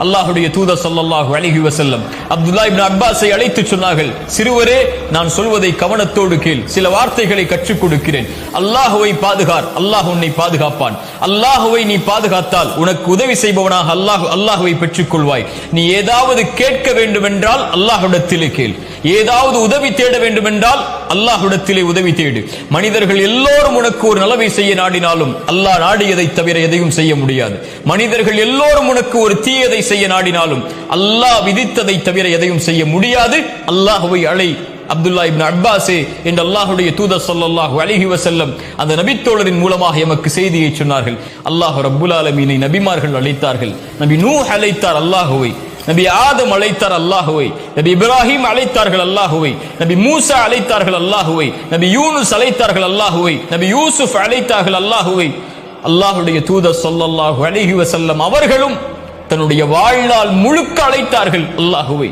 அல்லாஹ்வுடைய தூதர் ஸல்லல்லாஹு அலைஹி வஸல்லம் அப்துல்லாஹ் இப்னு அப்பாஸை அழைத்து சொன்னார்கள், சிறுவரே, நான் சொல்வதை கவனத்தோடு கேள், சில வார்த்தைகளை கற்றுக் கொடுக்கிறேன். அல்லாஹ்வை பாதுகார், அல்லாஹ் உன்னை பாதுகாப்பான். அல்லாஹ்வை நீ பாதுகாத்தால் உனக்கு உதவி செய்பவனாக அல்லாஹ்வை பெற்றுக் கொள்வாய். நீ ஏதாவது கேட்க வேண்டும் என்றால் அல்லாஹ்விடத்திலே கேள், ஏதாவது உதவி தேட வேண்டும் என்றால் அல்லாஹ்விடத்திலே உதவி தேடு. மனிதர்கள் எல்லோரும் உனக்கு ஒரு நலவை செய்ய நாடினாலும் அல்லாஹ் நாடியதை தவிர எதையும் செய்ய முடியாது. மனிதர்கள் எல்லோரும் உனக்கு ஒரு தீயதை செய்ய நாடினாலும் அல்லாஹ் விதித்ததை தவிர எதையும் செய்ய முடியாது. அல்லாஹ்வை அழை அப்துல்லாஹ் இப்னு அப்பாஸே என்று அல்லாஹ்வுடைய தூதர் ஸல்லல்லாஹு அலைஹி வஸல்லம் அந்த நபித்தோழரின் மூலமாக எமக்கு செய்தியை சொன்னார்கள். அல்லாஹ் ரப்புல் ஆலமீனை நபிமார்கள் அழைத்தார்கள். நபி நூஹ் அழைத்தார் அல்லாஹ்வை, நபி ஆதம் அழைத்தார் அல்லாஹ்வை, நபி இப்ராஹிம் அழைத்தார்கள் அல்லாஹ்வை, நபி மூசா அழைத்தார்கள் அல்லாஹ்வை, நபி யூனுஸ் அழைத்தார்கள் அல்லாஹ்வை, நபி யூசுப் அழைத்தார்கள் அல்லாஹ்வை. அல்லாஹ்வுடைய தூதர் ஸல்லல்லாஹு அலைஹி வஸல்லம் அவர்களும் தன்னுடைய வாழ்நாள் முழுக்க அழைத்தார்கள் அல்லாஹ்வை.